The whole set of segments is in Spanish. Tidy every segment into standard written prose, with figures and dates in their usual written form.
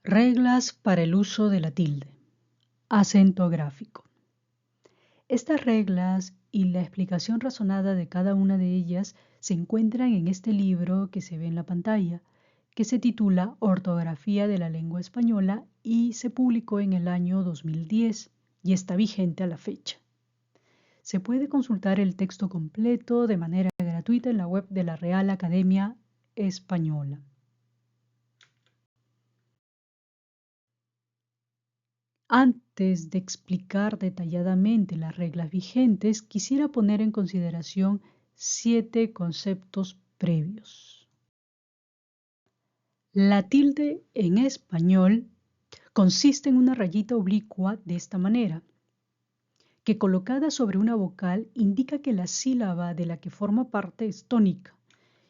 Reglas para el uso de la tilde. Acento gráfico. Estas reglas y la explicación razonada de cada una de ellas se encuentran en este libro que se ve en la pantalla, que se titula Ortografía de la Lengua Española y se publicó en el año 2010 y está vigente a la fecha. Se puede consultar el texto completo de manera gratuita en la web de la Real Academia Española. Antes de explicar detalladamente las reglas vigentes, quisiera poner en consideración 7 conceptos previos. La tilde en español consiste en una rayita oblicua de esta manera, que colocada sobre una vocal indica que la sílaba de la que forma parte es tónica.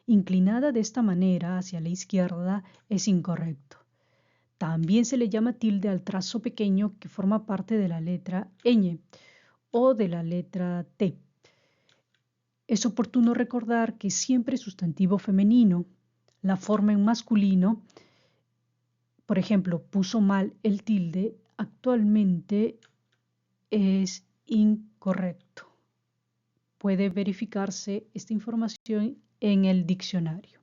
Inclinada de esta manera hacia la izquierda es incorrecto. También se le llama tilde al trazo pequeño que forma parte de la letra ñ o de la letra T. Es oportuno recordar que siempre sustantivo femenino, la forma en masculino, por ejemplo, puso mal el tilde, actualmente es incorrecto. Puede verificarse esta información en el diccionario.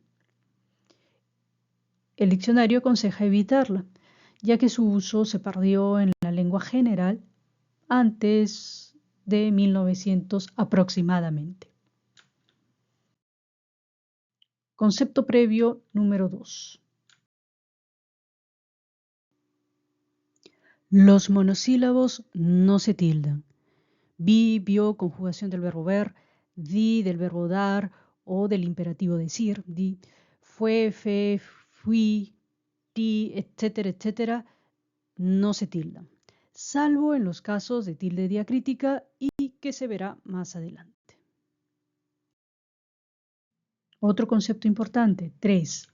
El diccionario aconseja evitarla, ya que su uso se perdió en la lengua general antes de 1900 aproximadamente. Concepto previo número 2. Los monosílabos no se tildan. Vi, vio, conjugación del verbo ver, di del verbo dar o del imperativo decir, di, fue, fe, fui, ti, etcétera, etcétera, no se tildan, salvo en los casos de tilde diacrítica y que se verá más adelante. Otro concepto importante, 3.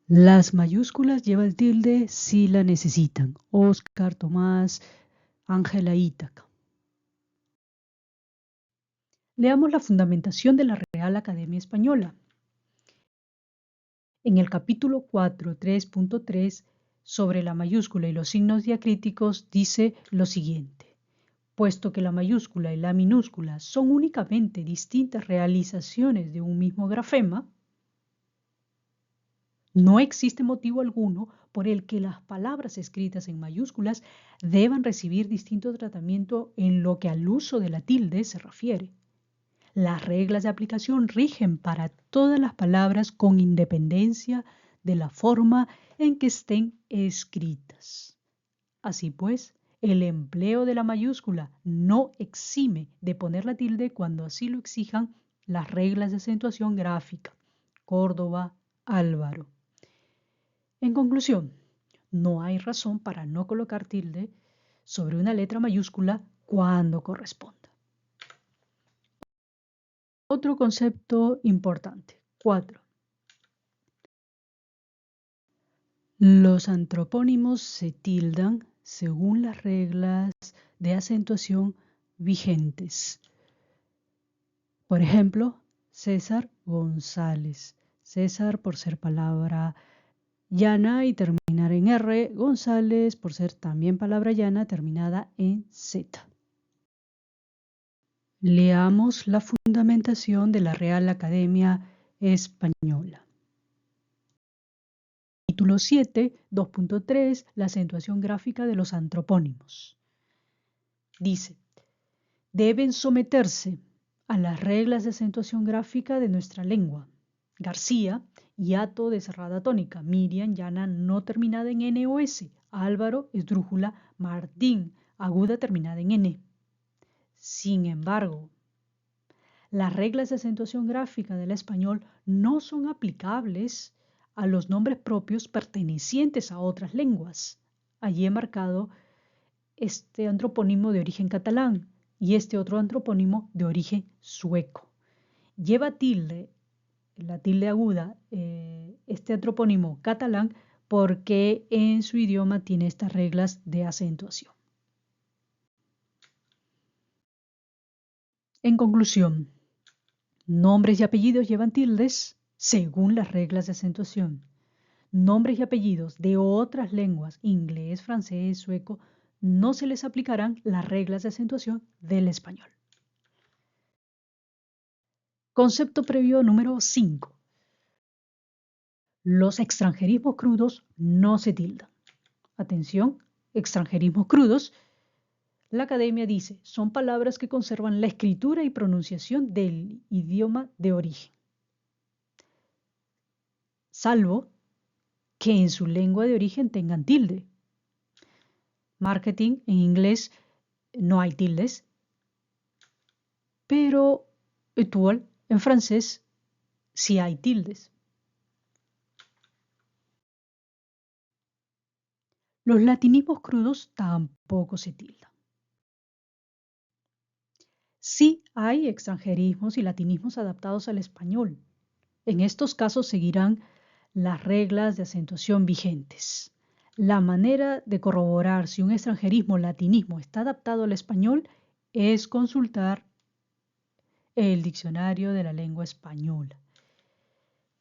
Las mayúsculas lleva el tilde si la necesitan. Oscar, Tomás, Ángela, Ítaca. Leamos la fundamentación de la Real Academia Española. En el capítulo 4, 3.3, sobre la mayúscula y los signos diacríticos, dice lo siguiente. Puesto que la mayúscula y la minúscula son únicamente distintas realizaciones de un mismo grafema, no existe motivo alguno por el que las palabras escritas en mayúsculas deban recibir distinto tratamiento en lo que al uso de la tilde se refiere. Las reglas de aplicación rigen para todas las palabras con independencia de la forma en que estén escritas. Así pues, el empleo de la mayúscula no exime de poner la tilde cuando así lo exijan las reglas de acentuación gráfica. Córdoba, Álvaro. En conclusión, no hay razón para no colocar tilde sobre una letra mayúscula cuando corresponda. Otro concepto importante. 4. Los antropónimos se tildan según las reglas de acentuación vigentes. Por ejemplo, César González. César por ser palabra llana y terminar en R. González por ser también palabra llana terminada en Z. Leamos la fundamentación de la Real Academia Española. Capítulo 7, 2.3, la acentuación gráfica de los antropónimos. Dice, deben someterse a las reglas de acentuación gráfica de nuestra lengua. García, hiato de cerrada tónica. Miriam, llana no terminada en N o S. Álvaro, esdrújula. Martín, aguda terminada en N. Sin embargo, las reglas de acentuación gráfica del español no son aplicables a los nombres propios pertenecientes a otras lenguas. Allí he marcado este antropónimo de origen catalán y este otro antropónimo de origen sueco. Lleva tilde, la tilde aguda, este antropónimo catalán porque en su idioma tiene estas reglas de acentuación. En conclusión, nombres y apellidos llevan tildes según las reglas de acentuación. nombres y apellidos de otras lenguas, inglés, francés, sueco, no se les aplicarán las reglas de acentuación del español. Concepto previo número 5. Los extranjerismos crudos no se tildan. Atención, extranjerismos crudos. La academia dice, son palabras que conservan la escritura y pronunciación del idioma de origen, salvo que en su lengua de origen tengan tilde. Marketing en inglés no hay tildes, pero étoile en francés sí hay tildes. Los latinismos crudos tampoco se tildan. Sí hay extranjerismos y latinismos adaptados al español. En estos casos seguirán las reglas de acentuación vigentes. La manera de corroborar si un extranjerismo o latinismo está adaptado al español es consultar el diccionario de la lengua española,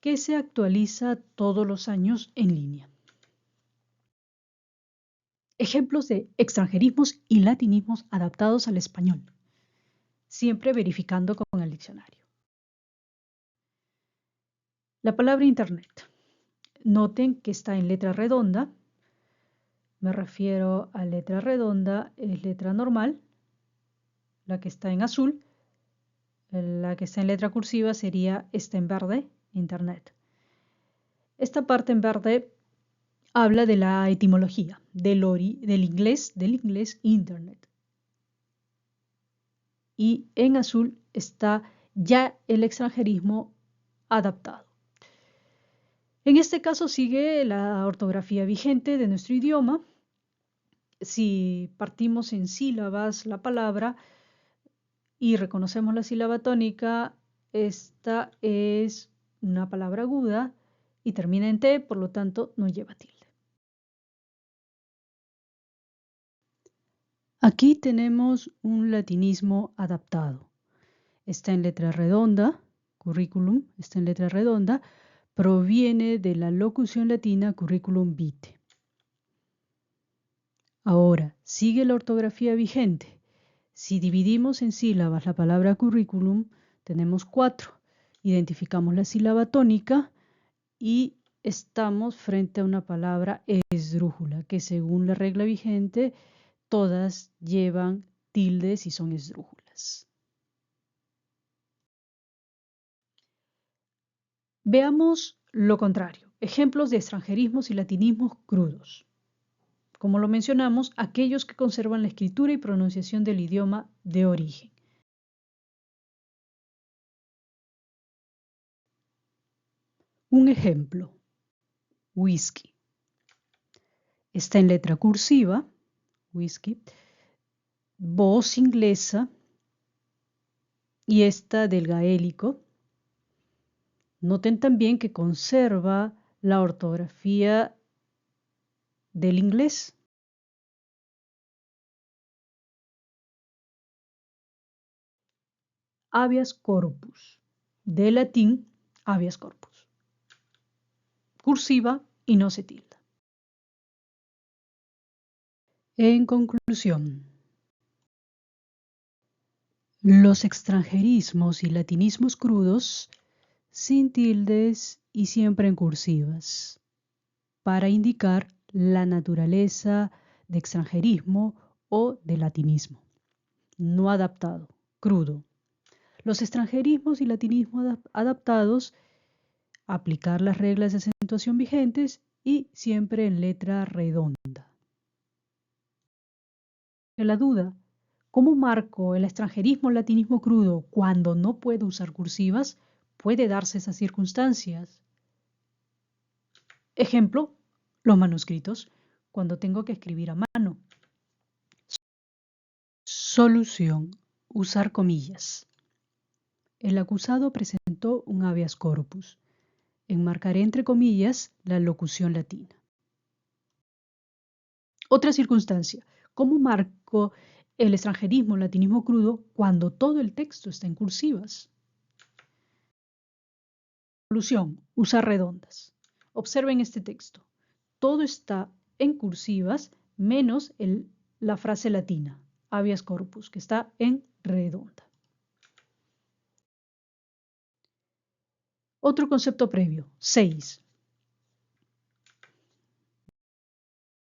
que se actualiza todos los años en línea. Ejemplos de extranjerismos y latinismos adaptados al español, siempre verificando con el diccionario. La palabra Internet. Noten que está en letra redonda. Me refiero a letra redonda, es letra normal. La que está en azul, la que está en letra cursiva sería esta en verde, Internet. Esta parte en verde habla de la etimología, del inglés Internet. Y en azul está ya el extranjerismo adaptado. En este caso sigue la ortografía vigente de nuestro idioma. Si partimos en sílabas la palabra y reconocemos la sílaba tónica, esta es una palabra aguda y termina en T, por lo tanto no lleva tilde. Aquí tenemos un latinismo adaptado. Está en letra redonda, curriculum, está en letra redonda, proviene de la locución latina curriculum vitae. Ahora, sigue la ortografía vigente. Si dividimos en sílabas la palabra curriculum, tenemos 4. Identificamos la sílaba tónica y estamos frente a una palabra esdrújula, que según la regla vigente, todas llevan tildes y son esdrújulas. Veamos lo contrario, ejemplos de extranjerismos y latinismos crudos. Como lo mencionamos, aquellos que conservan la escritura y pronunciación del idioma de origen. Un ejemplo, whisky. Está en letra cursiva, whisky, voz inglesa y esta del gaélico. Noten también que conserva la ortografía del inglés. Habeas corpus, de latín habeas corpus. Cursiva y no se tilda. En conclusión, los extranjerismos y latinismos crudos, sin tildes y siempre en cursivas, para indicar la naturaleza de extranjerismo o de latinismo, no adaptado, crudo. Los extranjerismos y latinismos adaptados, aplicar las reglas de acentuación vigentes y siempre en letra redonda. La duda, ¿cómo marco el extranjerismo o latinismo crudo cuando no puedo usar cursivas? Puede darse esas circunstancias. Ejemplo, los manuscritos, cuando tengo que escribir a mano. Solución, usar comillas. El acusado presentó un habeas corpus. Enmarcaré entre comillas la locución latina. Otra circunstancia, ¿cómo marco el extranjerismo o latinismo crudo cuando todo el texto está en cursivas? Solución, usar redondas. Observen este texto. Todo está en cursivas menos la frase latina, habeas corpus, que está en redonda. Otro concepto previo, 6.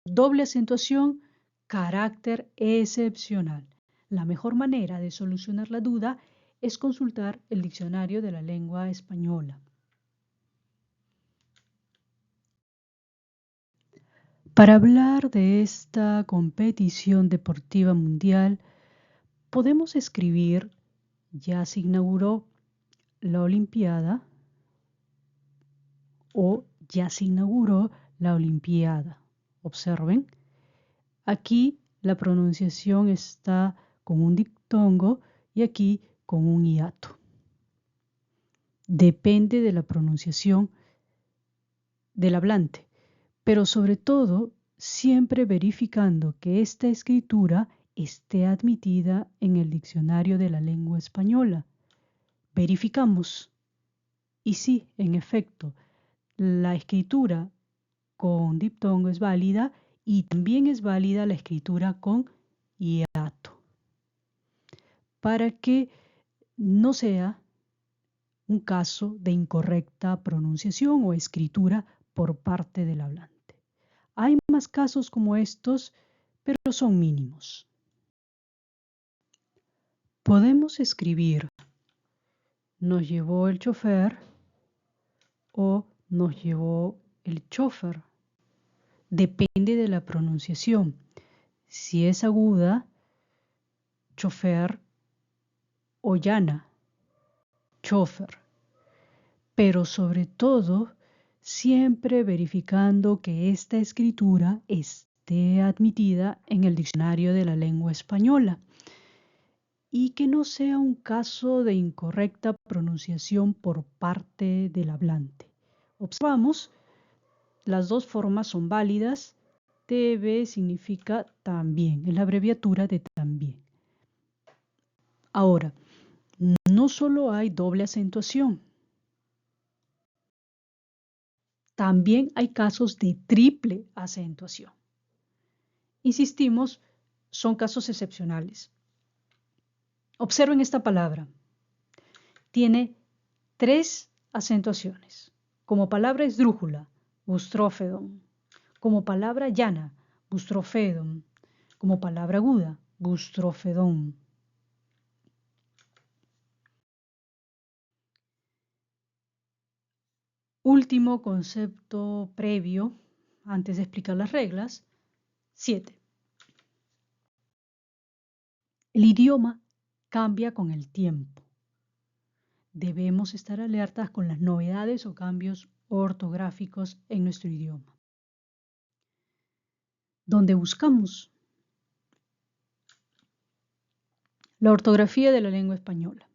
Doble acentuación, carácter excepcional. La mejor manera de solucionar la duda es consultar el diccionario de la lengua española. Para hablar de esta competición deportiva mundial, podemos escribir: ya se inauguró la Olimpiada o ya se inauguró la Olimpiada. Observen, aquí la pronunciación está con un diptongo y aquí con un hiato. Depende de la pronunciación del hablante, pero sobre todo siempre verificando que esta escritura esté admitida en el diccionario de la lengua española. Verificamos. Y sí, en efecto, la escritura con diptongo es válida y también es válida la escritura con hiato, para que no sea un caso de incorrecta pronunciación o escritura por parte del hablante. Hay más casos como estos, pero son mínimos. Podemos escribir: nos llevó el chofer o nos llevó el chofer. Depende de la pronunciación. Si es aguda, chofer, o llana, chofer. Pero sobre todo, siempre verificando que esta escritura esté admitida en el diccionario de la lengua española y que no sea un caso de incorrecta pronunciación por parte del hablante. Observamos, las dos formas son válidas. TB significa también, es la abreviatura de también. Ahora, no solo hay doble acentuación, también hay casos de triple acentuación. Insistimos, son casos excepcionales. Observen esta palabra. Tiene 3 acentuaciones. Como palabra esdrújula, bustrófedon. Como palabra llana, bustrofedon. Como palabra aguda, bustrofedón. Último concepto previo, antes de explicar las reglas, 7. El idioma cambia con el tiempo. Debemos estar alertas con las novedades o cambios ortográficos en nuestro idioma. Donde buscamos la ortografía de la lengua española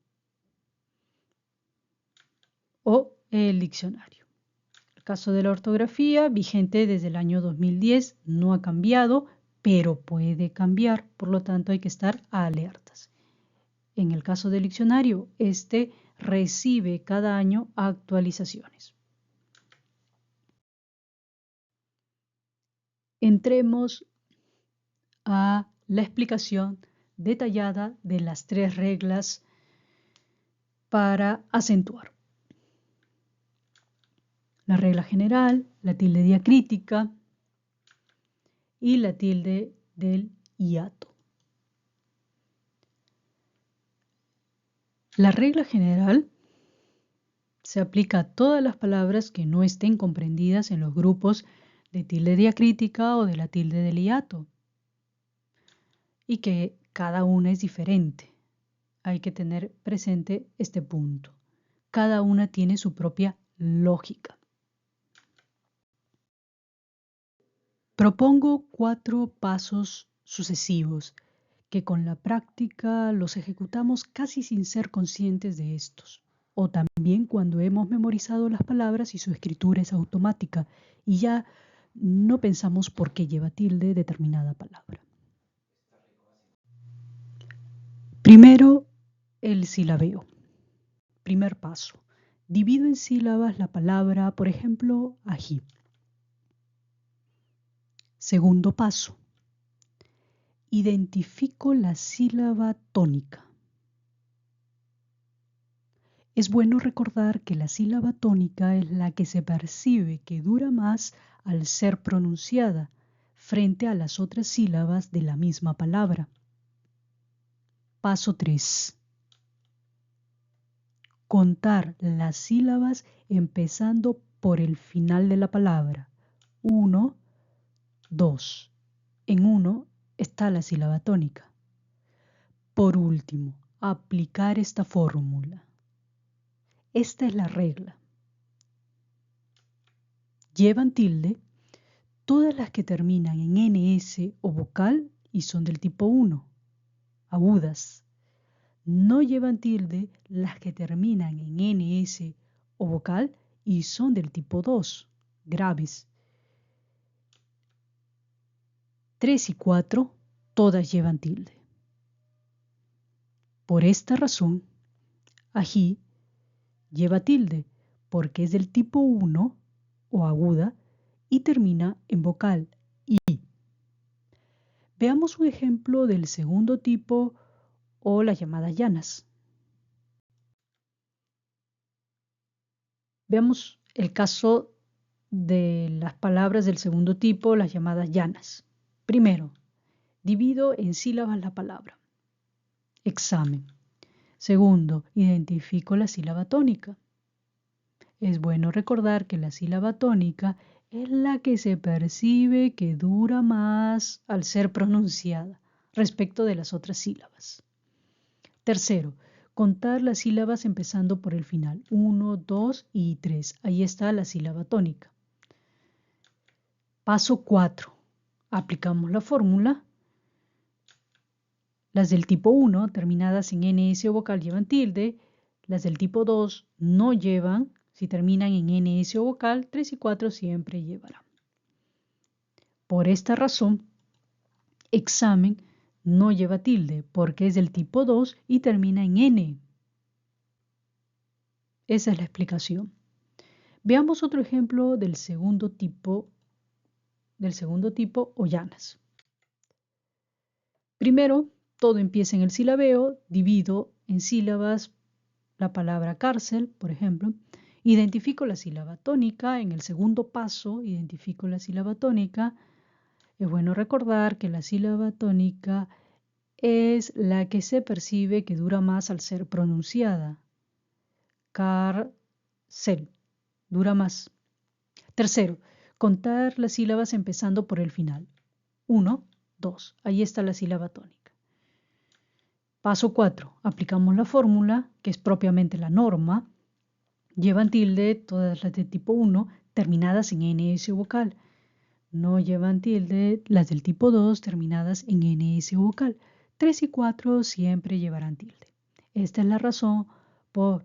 o el diccionario. El caso de la ortografía, vigente desde el año 2010, no ha cambiado, pero puede cambiar, por lo tanto hay que estar alertas. En el caso del diccionario, este recibe cada año actualizaciones. Entremos a la explicación detallada de las 3 reglas para acentuar. La regla general, la tilde diacrítica y la tilde del hiato. La regla general se aplica a todas las palabras que no estén comprendidas en los grupos de tilde diacrítica o de la tilde del hiato, y que cada una es diferente. Hay que tener presente este punto. Cada una tiene su propia lógica. Propongo 4 pasos sucesivos que con la práctica los ejecutamos casi sin ser conscientes de estos, o también cuando hemos memorizado las palabras y su escritura es automática y ya no pensamos por qué lleva tilde determinada palabra. Primero, el silabeo. Primer paso. Divido en sílabas la palabra, por ejemplo, ají. Segundo paso. Identifico la sílaba tónica. Es bueno recordar que la sílaba tónica es la que se percibe que dura más al ser pronunciada frente a las otras sílabas de la misma palabra. Paso 3. Contar las sílabas empezando por el final de la palabra. 1, 2. En 1 está la sílaba tónica. Por último, aplicar esta fórmula. Esta es la regla. Llevan tilde todas las que terminan en ns o vocal y son del tipo 1, agudas. No llevan tilde las que terminan en ns o vocal y son del tipo 2, graves. 3 y 4, todas llevan tilde. Por esta razón, ají lleva tilde porque es del tipo 1 o aguda y termina en vocal I. Veamos un ejemplo del segundo tipo o las llamadas llanas. Veamos el caso de las palabras del segundo tipo, las llamadas llanas. Primero, divido en sílabas la palabra. Examen. Segundo, identifico la sílaba tónica. Es bueno recordar que la sílaba tónica es la que se percibe que dura más al ser pronunciada respecto de las otras sílabas. Tercero, contar las sílabas empezando por el final. 1, 2 y 3. Ahí está la sílaba tónica. Paso 4. Aplicamos la fórmula. Las del tipo 1, terminadas en ns o vocal, llevan tilde. Las del tipo 2 no llevan. Si terminan en ns o vocal, 3 y 4 siempre llevarán. Por esta razón, examen no lleva tilde porque es del tipo 2 y termina en n. Esa es la explicación. Veamos otro ejemplo del segundo tipo o llanas. Primero, todo empieza en el silabeo, divido en sílabas la palabra cárcel, por ejemplo. Identifico la sílaba tónica. En el segundo paso, identifico la sílaba tónica. Es bueno recordar que la sílaba tónica es la que se percibe que dura más al ser pronunciada. Cárcel, dura más. Tercero, contar las sílabas empezando por el final. 1, 2, ahí está la sílaba tónica. Paso 4, aplicamos la fórmula, que es propiamente la norma. Llevan tilde todas las de tipo 1 terminadas en ns o vocal. No llevan tilde las del tipo 2 terminadas en ns o vocal. 3 y 4 siempre llevarán tilde. Esta es la razón por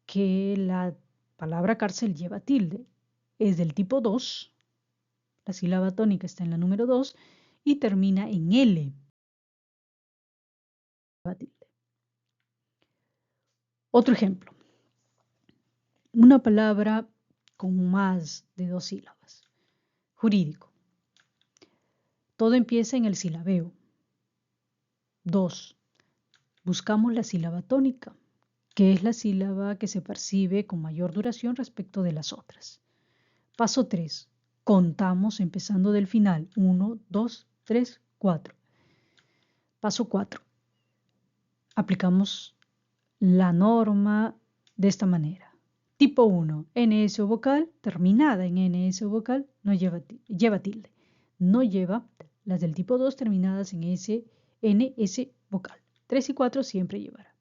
que la palabra cárcel lleva tilde. Es del tipo 2, la sílaba tónica está en la número 2 y termina en L. Otro ejemplo. Una palabra con más de 2 sílabas. Jurídico. Todo empieza en el silabeo. 2. Buscamos la sílaba tónica, que es la sílaba que se percibe con mayor duración respecto de las otras. Paso 3. Contamos empezando del final. 1, 2, 3, 4. Paso 4. Aplicamos la norma de esta manera. Tipo 1, ns o vocal, terminada en ns o vocal, no lleva tilde. No lleva las del tipo 2 terminadas en ns vocal. 3 y 4 siempre llevará.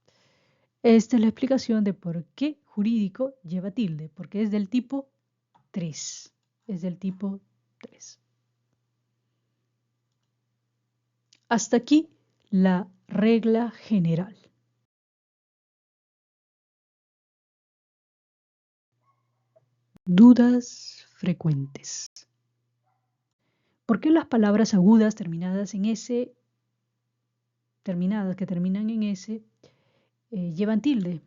Esta es la explicación de por qué jurídico lleva tilde, porque es del tipo 3. Es del tipo 3. Hasta aquí la regla general. Dudas frecuentes. ¿Por qué las palabras agudas terminadas en S, que terminan en S, llevan tilde?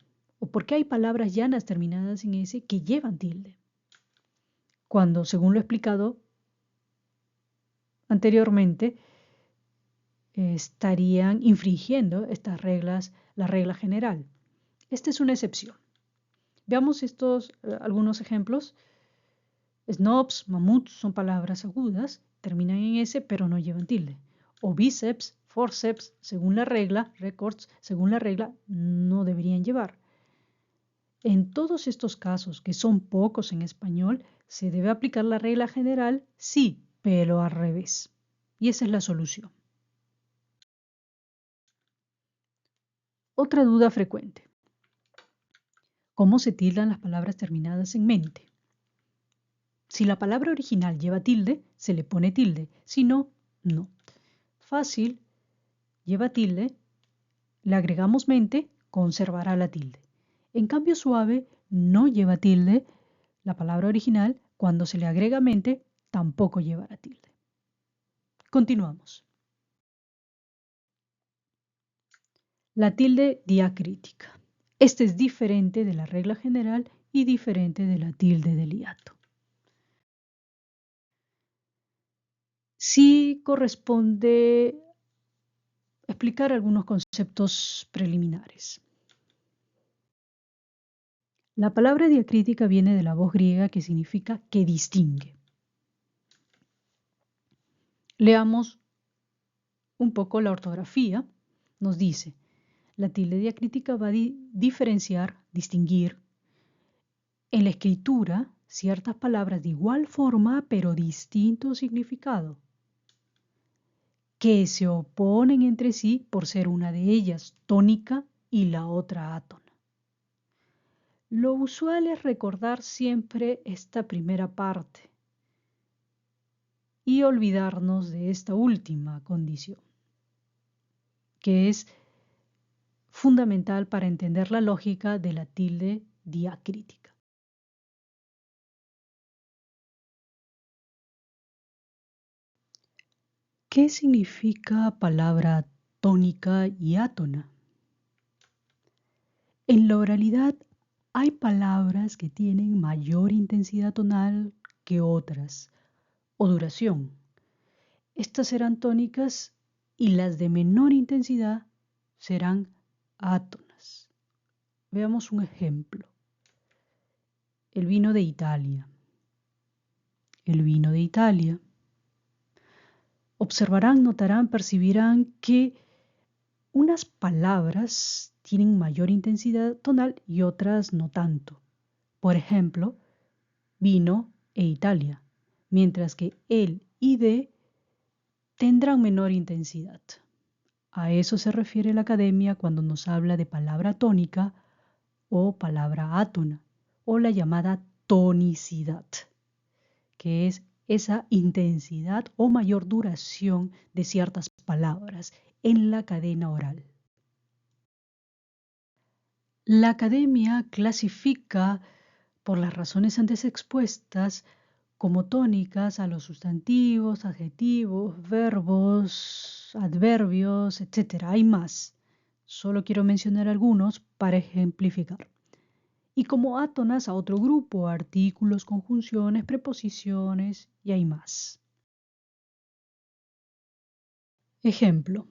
¿O por qué hay palabras llanas terminadas en S que llevan tilde? Cuando, según lo he explicado anteriormente, estarían infringiendo estas reglas, la regla general. Esta es una excepción. Veamos algunos ejemplos. Snobs, mamuts son palabras agudas, terminan en S pero no llevan tilde. O bíceps, forceps, según la regla, records, según la regla, no deberían llevar. En todos estos casos, que son pocos en español, se debe aplicar la regla general, sí, pero al revés. Y esa es la solución. Otra duda frecuente. ¿Cómo se tildan las palabras terminadas en mente? Si la palabra original lleva tilde, se le pone tilde. Si no, no. Fácil, lleva tilde, le agregamos mente, conservará la tilde. En cambio suave, no lleva tilde, la palabra original, cuando se le agrega mente, tampoco llevará tilde. Continuamos. La tilde diacrítica. Esta es diferente de la regla general y diferente de la tilde del hiato. Sí corresponde explicar algunos conceptos preliminares. La palabra diacrítica viene de la voz griega que significa que distingue. Leamos un poco la ortografía. Nos dice, la tilde diacrítica va a diferenciar, distinguir. En la escritura, ciertas palabras de igual forma pero distinto significado, que se oponen entre sí por ser una de ellas tónica y la otra átona. Lo usual es recordar siempre esta primera parte y olvidarnos de esta última condición, que es fundamental para entender la lógica de la tilde diacrítica. ¿Qué significa palabra tónica y átona? En la oralidad hay palabras que tienen mayor intensidad tonal que otras, o duración. Estas serán tónicas y las de menor intensidad serán átonas. Veamos un ejemplo. El vino de Italia. El vino de Italia. Observarán, notarán, percibirán que unas palabras tienen mayor intensidad tonal y otras no tanto. Por ejemplo, vino e Italia, mientras que el y de tendrán menor intensidad. A eso se refiere la academia cuando nos habla de palabra tónica o palabra átona, o la llamada tonicidad, que es esa intensidad o mayor duración de ciertas palabras en la cadena oral. La academia clasifica, por las razones antes expuestas, como tónicas a los sustantivos, adjetivos, verbos, adverbios, etc. Hay más. Solo quiero mencionar algunos para ejemplificar. Y como átonas a otro grupo, artículos, conjunciones, preposiciones y hay más. Ejemplo,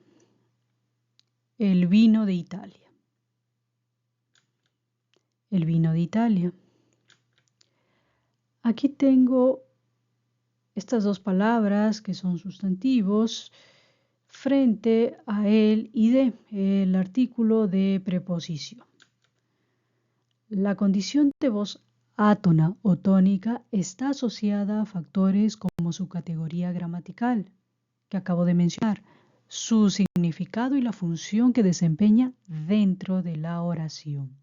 el vino de Italia. El vino de Italia. Aquí tengo estas dos palabras que son sustantivos frente a el y de, el artículo de preposición. La condición de voz átona o tónica está asociada a factores como su categoría gramatical, que acabo de mencionar, su significado y la función que desempeña dentro de la oración.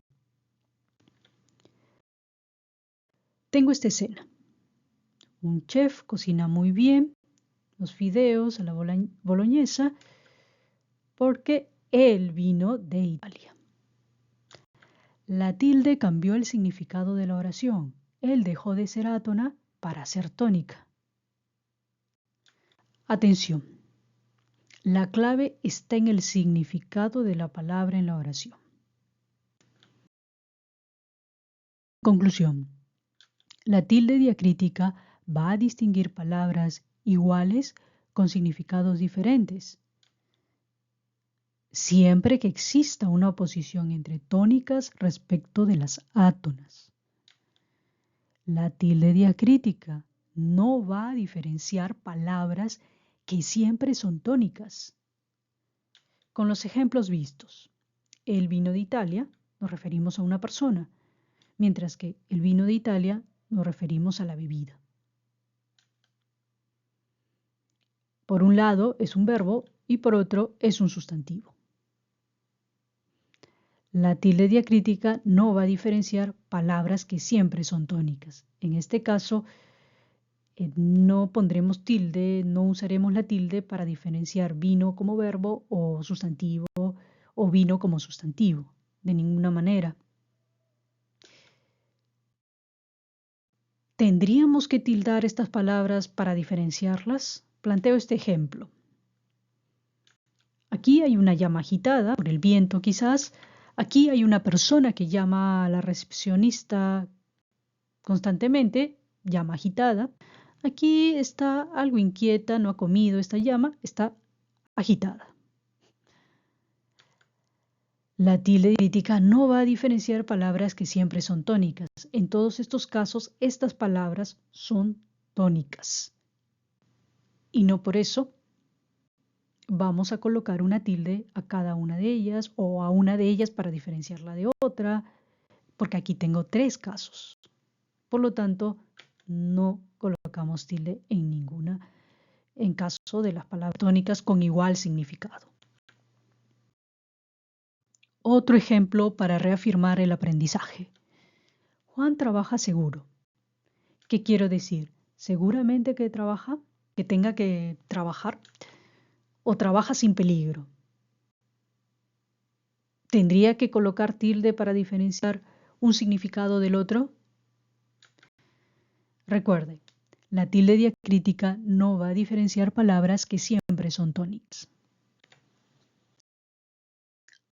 Tengo esta escena. Un chef cocina muy bien los fideos a la boloñesa porque él vino de Italia. La tilde cambió el significado de la oración. Él dejó de ser átona para ser tónica. Atención. La clave está en el significado de la palabra en la oración. Conclusión. La tilde diacrítica va a distinguir palabras iguales con significados diferentes, siempre que exista una oposición entre tónicas respecto de las átonas. La tilde diacrítica no va a diferenciar palabras que siempre son tónicas. Con los ejemplos vistos, el vino de Italia nos referimos a una persona, mientras que el vino de Italia nos referimos a la bebida. Por un lado es un verbo y por otro es un sustantivo. La tilde diacrítica no va a diferenciar palabras que siempre son tónicas. En este caso, no pondremos tilde, no usaremos la tilde para diferenciar vino como verbo o sustantivo o vino como sustantivo, de ninguna manera. ¿Tendríamos que tildar estas palabras para diferenciarlas? Planteo este ejemplo. Aquí hay una llama agitada por el viento quizás. Aquí hay una persona que llama a la recepcionista constantemente, llama agitada. Aquí está algo inquieta, no ha comido, esta llama está agitada. La tilde diacrítica no va a diferenciar palabras que siempre son tónicas. En todos estos casos, estas palabras son tónicas. Y no por eso vamos a colocar una tilde a cada una de ellas o a una de ellas para diferenciarla de otra, porque aquí tengo 3 casos. Por lo tanto, no colocamos tilde en ninguna, en caso de las palabras tónicas con igual significado. Otro ejemplo para reafirmar el aprendizaje. Juan trabaja seguro. ¿Qué quiero decir? ¿Seguramente que trabaja? ¿Que tenga que trabajar? ¿O trabaja sin peligro? ¿Tendría que colocar tilde para diferenciar un significado del otro? Recuerde, la tilde diacrítica no va a diferenciar palabras que siempre son tónicas.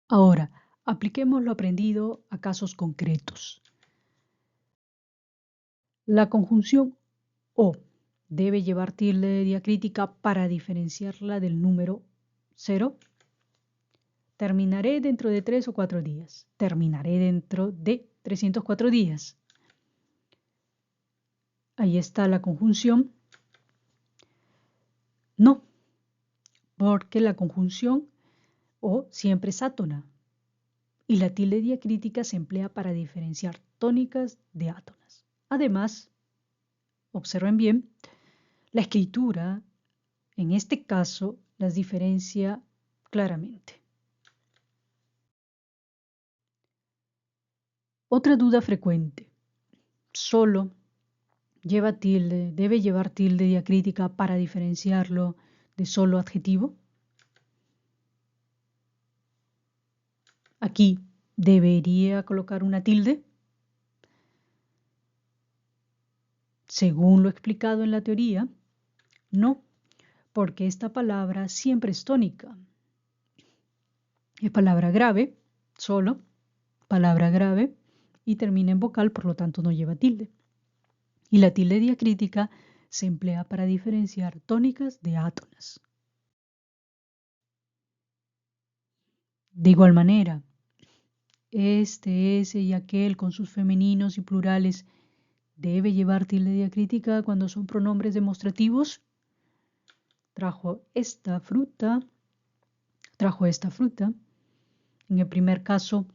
Ahora, apliquemos lo aprendido a casos concretos. La conjunción o debe llevar tilde diacrítica para diferenciarla del número 0. Terminaré dentro de 3 o 4 días. Terminaré dentro de 304 días. Ahí está la conjunción. No, porque la conjunción o siempre es átona y la tilde diacrítica se emplea para diferenciar tónicas de átonas. Además, observen bien, la escritura en este caso las diferencia claramente. Otra duda frecuente. Solo lleva tilde, debe llevar tilde diacrítica para diferenciarlo de solo adjetivo. Aquí debería colocar una tilde. Según lo explicado en la teoría, no, porque esta palabra siempre es tónica. Es palabra grave, solo, palabra grave, y termina en vocal, por lo tanto no lleva tilde. Y la tilde diacrítica se emplea para diferenciar tónicas de átonas. De igual manera, este, ese y aquel con sus femeninos y plurales debe llevar tilde diacrítica cuando son pronombres demostrativos. Trajo esta fruta, trajo esta fruta. En el primer caso,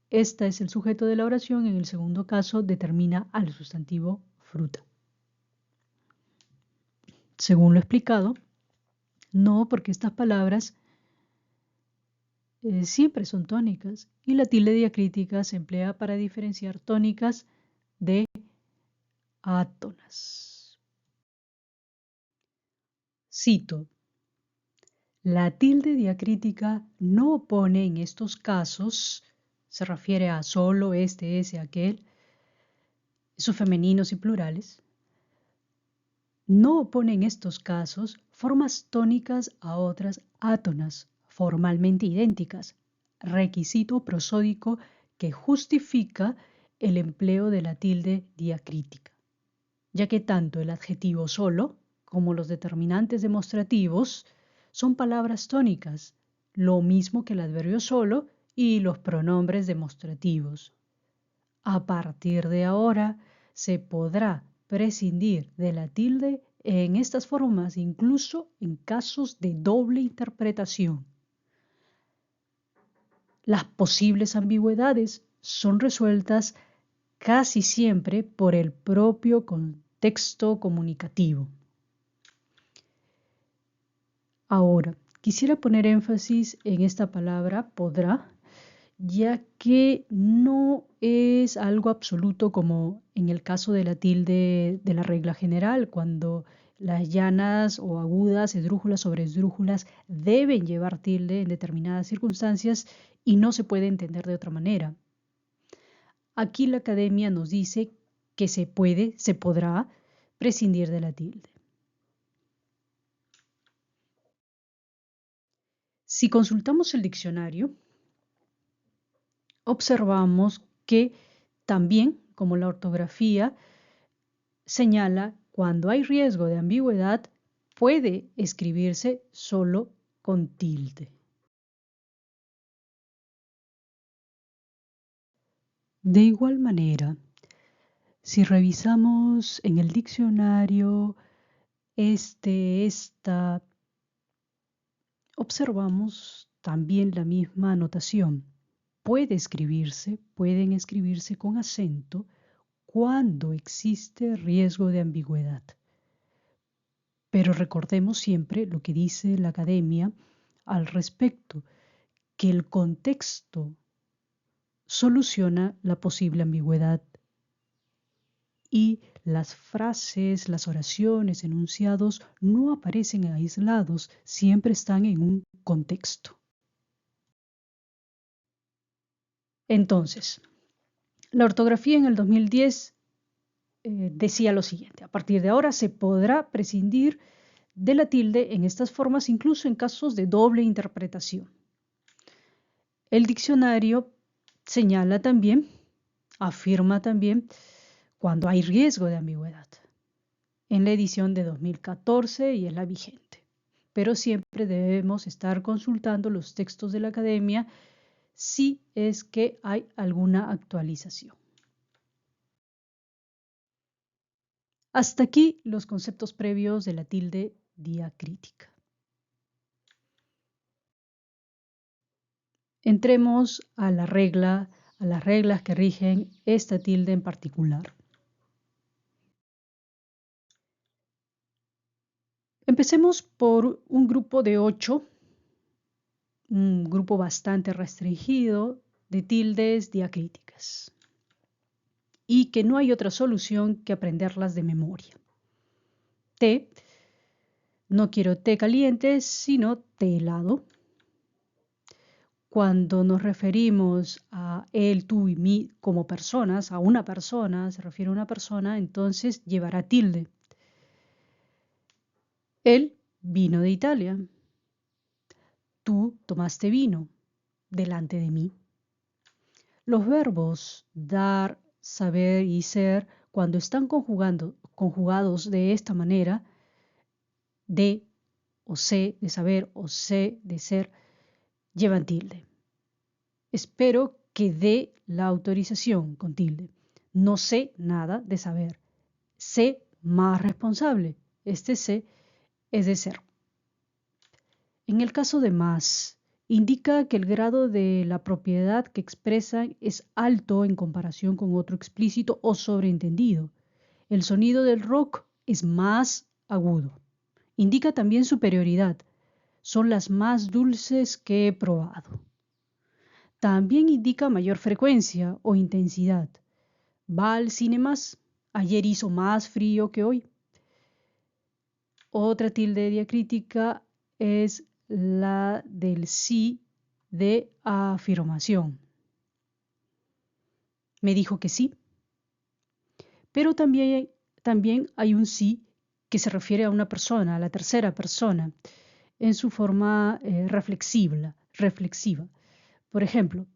esta es el sujeto de la oración. En el segundo caso, determina al sustantivo fruta. Según lo explicado, no, porque estas palabras siempre son tónicas y la tilde diacrítica se emplea para diferenciar tónicas de átonas. Cito. La tilde diacrítica no opone en estos casos, se refiere a solo, este, ese, aquel, esos femeninos y plurales, no opone en estos casos formas tónicas a otras átonas, formalmente idénticas, requisito prosódico que justifica el empleo de la tilde diacrítica, ya que tanto el adjetivo solo como los determinantes demostrativos son palabras tónicas, lo mismo que el adverbio solo y los pronombres demostrativos. A partir de ahora se podrá prescindir de la tilde en estas formas, incluso en casos de doble interpretación. Las posibles ambigüedades son resueltas casi siempre por el propio contexto comunicativo. Ahora, quisiera poner énfasis en esta palabra podrá, ya que no es algo absoluto como en el caso de la tilde de la regla general, cuando las llanas o agudas, esdrújulas sobre esdrújulas, deben llevar tilde en determinadas circunstancias y no se puede entender de otra manera. Aquí la academia nos dice que se podrá prescindir de la tilde. Si consultamos el diccionario, observamos que también, como la ortografía señala, cuando hay riesgo de ambigüedad, puede escribirse solo con tilde. De igual manera, si revisamos en el diccionario esta, observamos también la misma anotación. Pueden escribirse con acento cuando existe riesgo de ambigüedad. Pero recordemos siempre lo que dice la academia al respecto, que el contexto soluciona la posible ambigüedad y las frases, las oraciones, enunciados no aparecen aislados, siempre están en un contexto. Entonces, la ortografía en el 2010 decía lo siguiente: a partir de ahora se podrá prescindir de la tilde en estas formas, incluso en casos de doble interpretación. El diccionario señala también, afirma también, cuando hay riesgo de ambigüedad, en la edición de 2014 y es la vigente. Pero siempre debemos estar consultando los textos de la academia si es que hay alguna actualización. Hasta aquí los conceptos previos de la tilde diacrítica. Entremos a las reglas que rigen esta tilde en particular. Empecemos por un grupo de 8, un grupo bastante restringido de tildes diacríticas y que no hay otra solución que aprenderlas de memoria. Té, no quiero té caliente, sino té helado. Cuando nos referimos a él, tú y mí como personas, a una persona, se refiere a una persona, entonces llevará tilde. Él vino de Italia. Tú tomaste vino delante de mí. Los verbos dar, saber y ser, cuando están conjugados de esta manera, de o sé, de saber o sé, de ser, llevan tilde. Espero que dé la autorización con tilde. No sé nada de saber. Sé más responsable. Este sé es de ser. En el caso de más, indica que el grado de la propiedad que expresan es alto en comparación con otro explícito o sobreentendido. El sonido del rock es más agudo. Indica también superioridad. Son las más dulces que he probado. También indica mayor frecuencia o intensidad. Va al cine más. Ayer hizo más frío que hoy. Otra tilde diacrítica es la del sí de afirmación. Me dijo que sí. Pero también hay un sí que se refiere a una persona, a la tercera persona, en su forma reflexiva. Por ejemplo,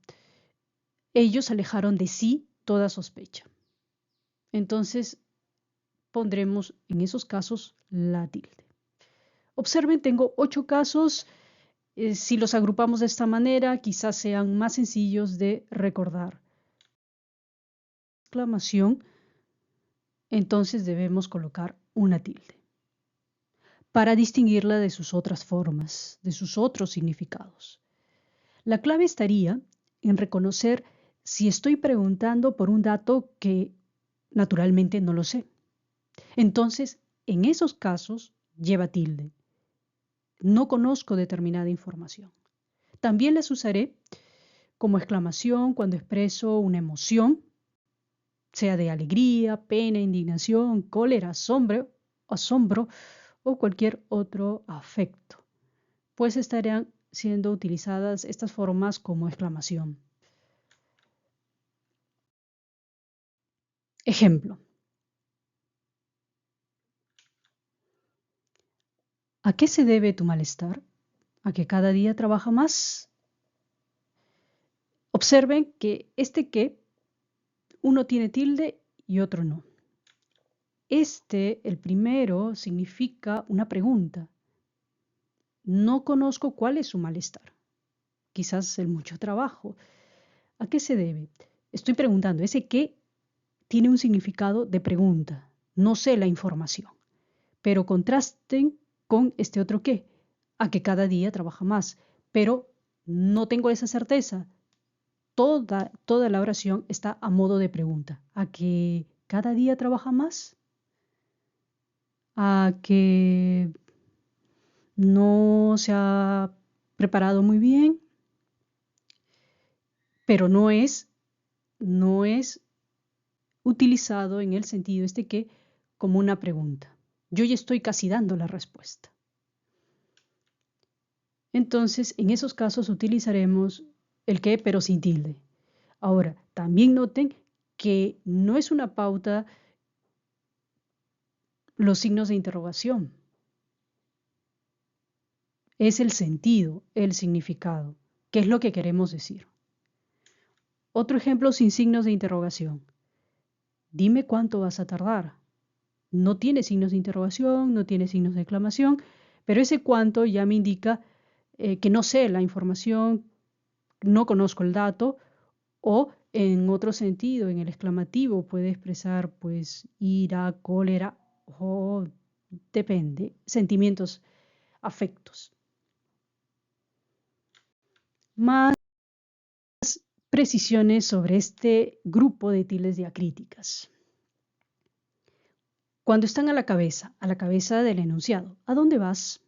ellos alejaron de sí toda sospecha. Entonces pondremos en esos casos la tilde. Observen, tengo 8 casos. Si los agrupamos de esta manera, quizás sean más sencillos de recordar. Exclamación, entonces debemos colocar una tilde para distinguirla de sus otras formas, de sus otros significados. La clave estaría en reconocer si estoy preguntando por un dato que naturalmente no lo sé. Entonces, en esos casos, lleva tilde. No conozco determinada información. También las usaré como exclamación cuando expreso una emoción, sea de alegría, pena, indignación, cólera, asombro o cualquier otro afecto, pues estarán siendo utilizadas estas formas como exclamación. Ejemplo. ¿A qué se debe tu malestar? ¿A que cada día trabaja más? Observen que este que uno tiene tilde y otro no. El primero, significa una pregunta. No conozco cuál es su malestar. Quizás el mucho trabajo. ¿A qué se debe? Estoy preguntando. Ese qué tiene un significado de pregunta. No sé la información. Pero contrasten con este otro qué. A que cada día trabaja más. Pero no tengo esa certeza. Toda la oración está a modo de pregunta. ¿A que cada día trabaja más? ¿A que no se ha preparado muy bien? Pero no es utilizado en el sentido que como una pregunta. Yo ya estoy casi dando la respuesta. Entonces, en esos casos utilizaremos el qué, pero sin tilde. Ahora, también noten que no es una pauta los signos de interrogación. Es el sentido, el significado. ¿Qué es lo que queremos decir? Otro ejemplo sin signos de interrogación. Dime cuánto vas a tardar. No tiene signos de interrogación, no tiene signos de exclamación, pero ese cuánto ya me indica que no sé la información, no conozco el dato, o en otro sentido, en el exclamativo, puede expresar pues ira, cólera o depende, sentimientos, afectos. Más precisiones sobre este grupo de tildes diacríticas. Cuando están a la cabeza del enunciado, ¿a dónde vas?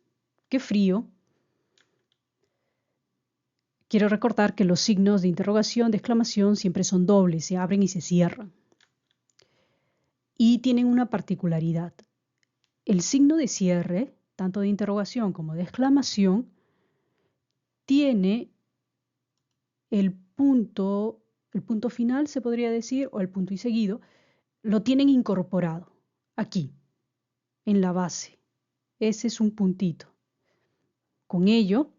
¡Qué frío! Quiero recordar que los signos de interrogación, de exclamación, siempre son dobles, se abren y se cierran. Y tienen una particularidad. El signo de cierre, tanto de interrogación como de exclamación, tiene el punto final, se podría decir, o el punto y seguido, lo tienen incorporado aquí, en la base. Ese es un puntito. Con ello,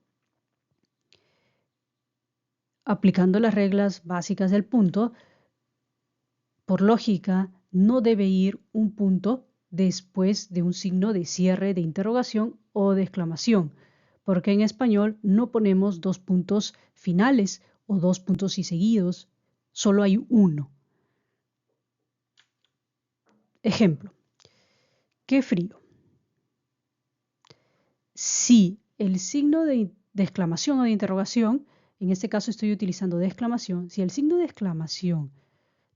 aplicando las reglas básicas del punto, por lógica, no debe ir un punto después de un signo de cierre de interrogación o de exclamación, porque en español no ponemos dos puntos finales o dos puntos y seguidos, solo hay uno. Ejemplo, qué frío. Si el signo de exclamación o de interrogación, en este caso estoy utilizando de exclamación, si el signo de exclamación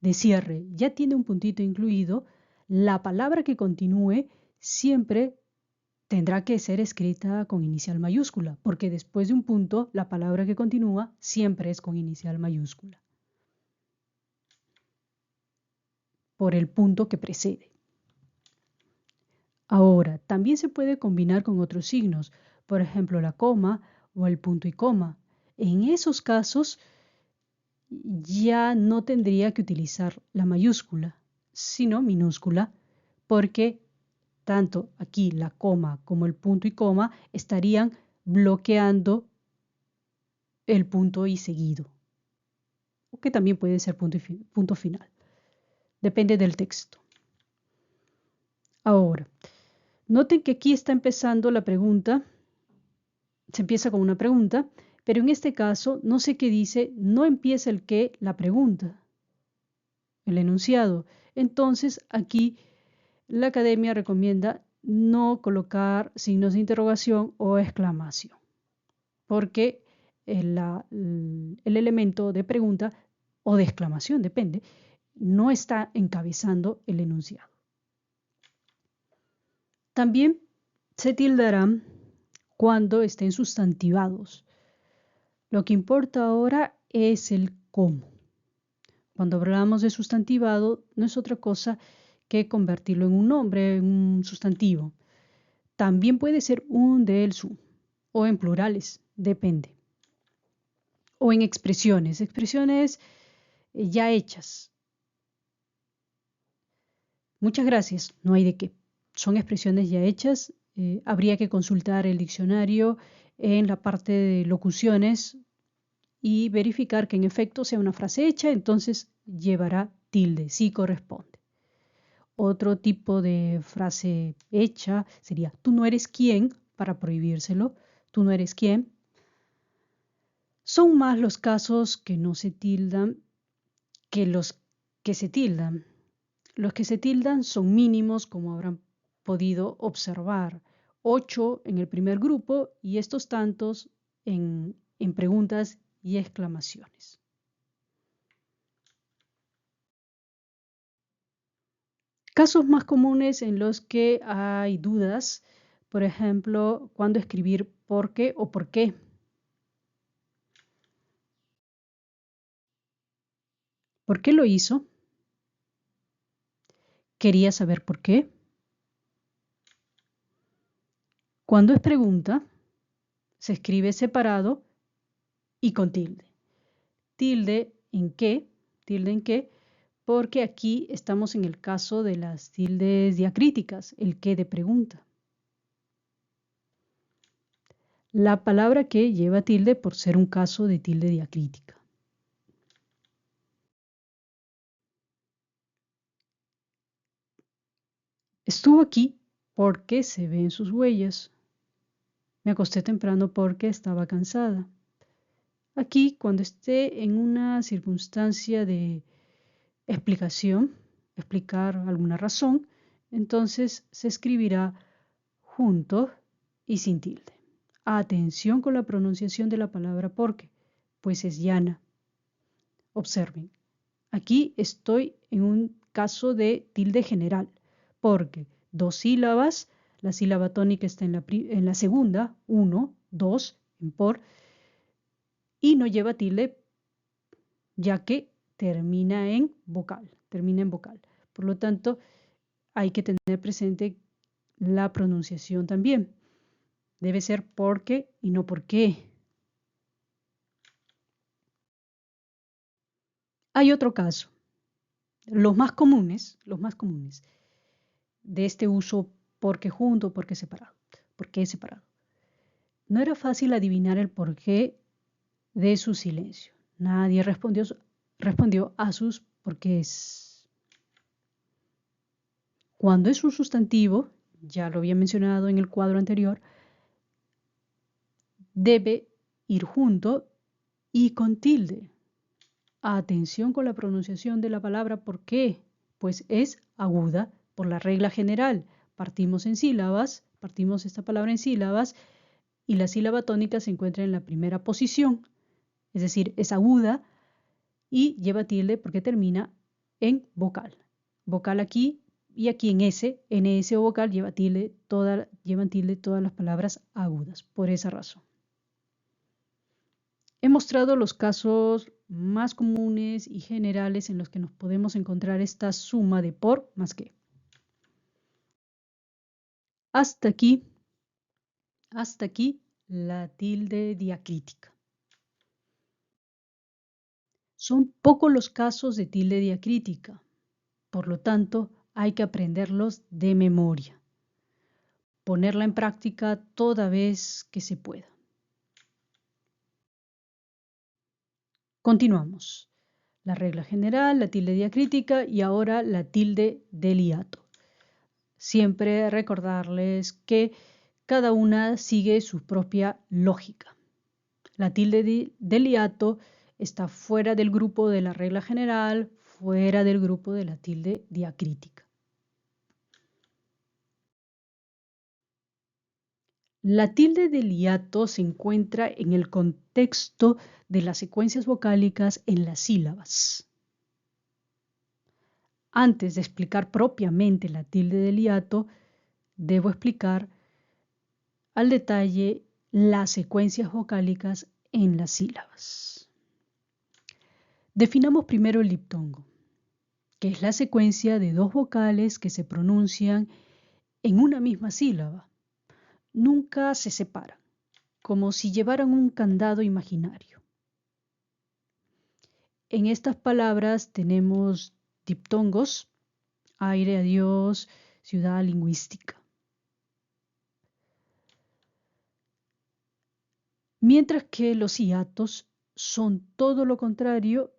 de cierre ya tiene un puntito incluido, la palabra que continúe siempre tendrá que ser escrita con inicial mayúscula, porque después de un punto, la palabra que continúa siempre es con inicial mayúscula, por el punto que precede. Ahora, también se puede combinar con otros signos, por ejemplo, la coma o el punto y coma. En esos casos, ya no tendría que utilizar la mayúscula, sino minúscula, porque tanto aquí la coma como el punto y coma estarían bloqueando el punto y seguido. o que también puede ser punto final. Depende del texto. Ahora, noten que aquí está empezando la pregunta. Se empieza con una pregunta, pero en este caso no sé qué dice, no empieza el qué, la pregunta, el enunciado. Entonces aquí la academia recomienda no colocar signos de interrogación o exclamación, porque el elemento de pregunta o de exclamación, depende, no está encabezando el enunciado. También se tildarán cuando estén sustantivados. Lo que importa ahora es el cómo. Cuando hablamos de sustantivado, no es otra cosa que convertirlo en un nombre, en un sustantivo. También puede ser un, del, su, o en plurales, depende. O en expresiones, expresiones ya hechas. Muchas gracias, no hay de qué. Son expresiones ya hechas. Habría que consultar el diccionario en la parte de locuciones y verificar que en efecto sea una frase hecha, entonces llevará tilde, si corresponde. Otro tipo de frase hecha sería tú no eres quién, para prohibírselo, tú no eres quién. Son más los casos que no se tildan que los que se tildan. Los que se tildan son mínimos, como habrán podido observar. 8 en el primer grupo y estos tantos en preguntas y exclamaciones. Casos más comunes en los que hay dudas, por ejemplo, cuándo escribir por qué o por qué. ¿Por qué lo hizo? ¿Quería saber por qué? Cuando es pregunta, se escribe separado y con tilde. ¿Tilde en qué? ¿Tilde en qué? Porque aquí estamos en el caso de las tildes diacríticas, el qué de pregunta. La palabra que lleva tilde por ser un caso de tilde diacrítica. Estuvo aquí porque se ven sus huellas. Me acosté temprano porque estaba cansada. Aquí, cuando esté en una circunstancia de explicación, explicar alguna razón, entonces se escribirá junto y sin tilde. Atención con la pronunciación de la palabra porque, pues es llana. Observen, aquí estoy en un caso de tilde general, porque 2 sílabas, la sílaba tónica está en la segunda, 1, 2, en por, y no lleva tilde ya que termina en vocal, Por lo tanto, hay que tener presente la pronunciación también. Debe ser porque y no por qué. Hay otro caso. Los más comunes de este uso porque junto, porque separado. ¿Por qué separado? No era fácil adivinar el porqué de su silencio. Nadie respondió a sus porqués. Cuando es un sustantivo, ya lo había mencionado en el cuadro anterior, debe ir junto y con tilde. Atención con la pronunciación de la palabra ¿por qué? Pues es aguda por la regla general. Partimos esta palabra en sílabas y la sílaba tónica se encuentra en la primera posición, es decir, es aguda y lleva tilde porque termina en vocal. Vocal aquí y aquí en S o vocal llevan tilde todas las palabras agudas, por esa razón. He mostrado los casos más comunes y generales en los que nos podemos encontrar esta suma de por más que. Hasta aquí la tilde diacrítica. Son pocos los casos de tilde diacrítica, por lo tanto hay que aprenderlos de memoria, ponerla en práctica toda vez que se pueda. Continuamos. La regla general, la tilde diacrítica y ahora la tilde del hiato. Siempre recordarles que cada una sigue su propia lógica. La tilde del hiato está fuera del grupo de la regla general, fuera del grupo de la tilde diacrítica. La tilde del hiato se encuentra en el contexto de las secuencias vocálicas en las sílabas. Antes de explicar propiamente la tilde del hiato, debo explicar al detalle las secuencias vocálicas en las sílabas. Definamos primero el diptongo, que es la secuencia de dos vocales que se pronuncian en una misma sílaba. Nunca se separan, como si llevaran un candado imaginario. En estas palabras tenemos diptongos: aire, adiós, ciudad, lingüística. Mientras que los hiatos son todo lo contrario,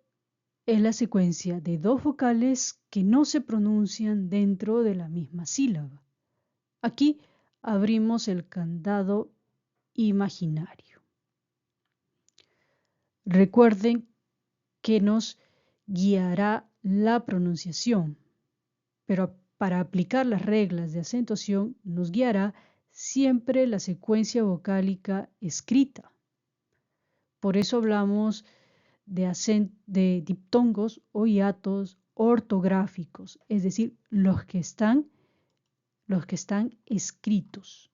es la secuencia de dos vocales que no se pronuncian dentro de la misma sílaba. Aquí abrimos el candado imaginario. Recuerden que nos guiará la pronunciación, pero para aplicar las reglas de acentuación nos guiará siempre la secuencia vocálica escrita. Por eso hablamos de diptongos o hiatos ortográficos, es decir, los que están escritos.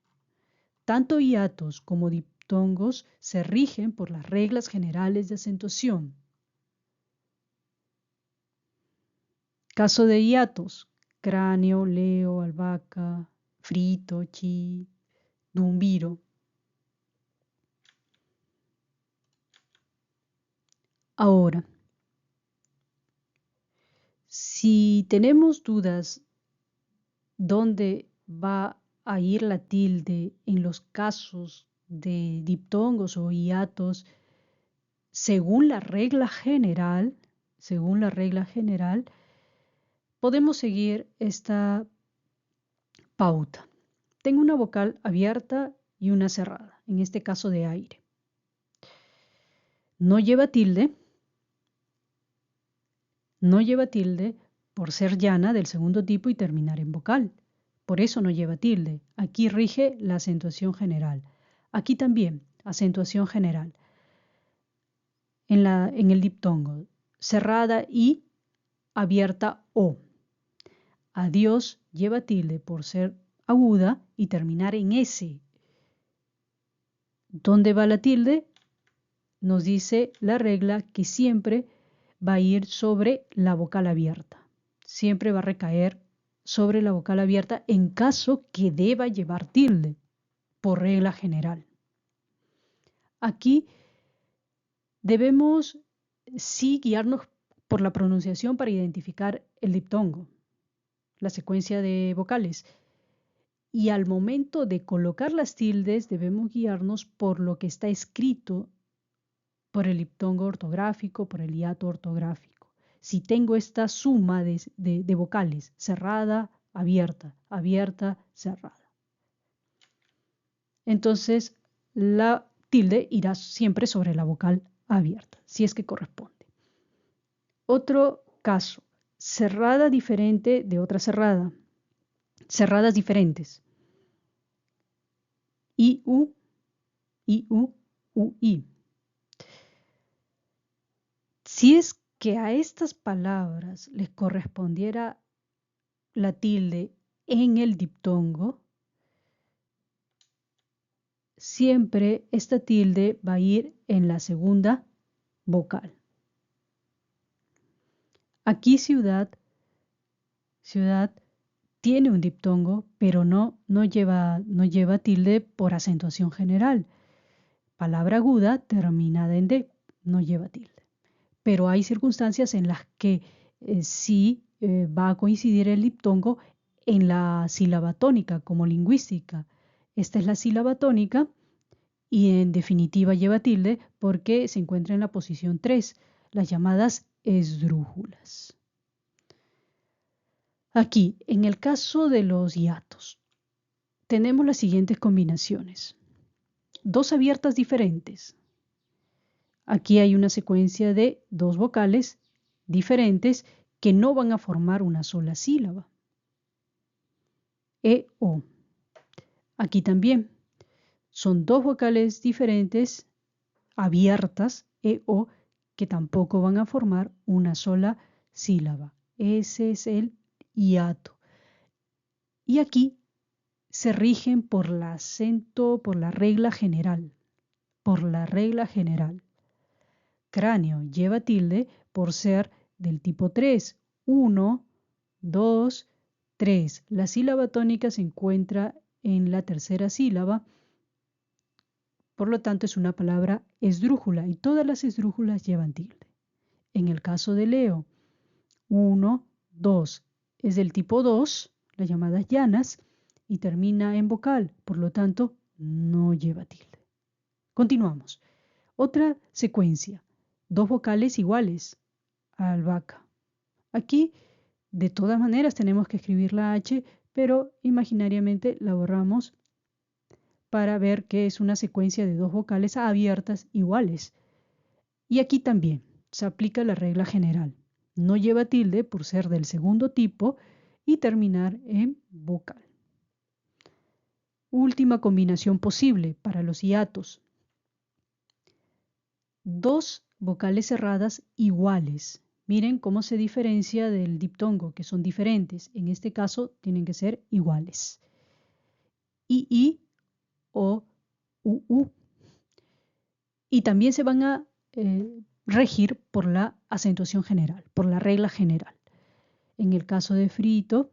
Tanto hiatos como diptongos se rigen por las reglas generales de acentuación. Caso de hiatos: cráneo, leo, albahaca, frito, chi, dumbiro. Ahora, si tenemos dudas dónde va a ir la tilde en los casos de diptongos o hiatos, según la regla general, podemos seguir esta pauta. Tengo una vocal abierta y una cerrada, en este caso de aire. No lleva tilde por ser llana del segundo tipo y terminar en vocal. Por eso no lleva tilde. Aquí rige la acentuación general. Aquí también, acentuación general. En el diptongo, cerrada I, abierta O. Adiós lleva tilde por ser aguda y terminar en S. ¿Dónde va la tilde? Nos dice la regla que siempre va a ir sobre la vocal abierta. Siempre va a recaer sobre la vocal abierta en caso que deba llevar tilde, por regla general. Aquí debemos sí guiarnos por la pronunciación para identificar el diptongo, la secuencia de vocales. Y al momento de colocar las tildes debemos guiarnos por lo que está escrito, por el diptongo ortográfico, por el hiato ortográfico. Si tengo esta suma de vocales, cerrada, abierta, abierta, cerrada, entonces la tilde irá siempre sobre la vocal abierta, si es que corresponde. Otro caso: cerrada diferente de otra cerrada. Cerradas diferentes. I-U, I-U, U-I. Si es que a estas palabras les correspondiera la tilde en el diptongo, siempre esta tilde va a ir en la segunda vocal. Aquí ciudad tiene un diptongo, pero no lleva tilde por acentuación general. Palabra aguda terminada en D, no lleva tilde. Pero hay circunstancias en las que sí va a coincidir el diptongo en la sílaba tónica, como lingüística. Esta es la sílaba tónica y en definitiva lleva tilde porque se encuentra en la posición 3, las llamadas esdrújulas. Aquí, en el caso de los hiatos, tenemos las siguientes combinaciones. Dos abiertas diferentes. Aquí hay una secuencia de dos vocales diferentes que no van a formar una sola sílaba. E, O. Aquí también son dos vocales diferentes abiertas, E, O, que tampoco van a formar una sola sílaba. Ese es el hiato. Y aquí se rigen por el acento, por la regla general. Por la regla general. Cráneo lleva tilde por ser del tipo 3. 1, 2, 3. La sílaba tónica se encuentra en la tercera sílaba. Por lo tanto, es una palabra esdrújula y todas las esdrújulas llevan tilde. En el caso de Leo, 1, 2 es del tipo 2, las llamadas llanas, y termina en vocal, por lo tanto, no lleva tilde. Continuamos. Otra secuencia, dos vocales iguales, albahaca. Aquí, de todas maneras, tenemos que escribir la H, pero imaginariamente la borramos para ver que es una secuencia de dos vocales abiertas iguales. Y aquí también se aplica la regla general. No lleva tilde por ser del segundo tipo y terminar en vocal. Última combinación posible para los hiatos. Dos vocales cerradas iguales. Miren cómo se diferencia del diptongo, que son diferentes. En este caso tienen que ser iguales. I o UU. Y también se van a regir por la acentuación general, por la regla general. En el caso de frío,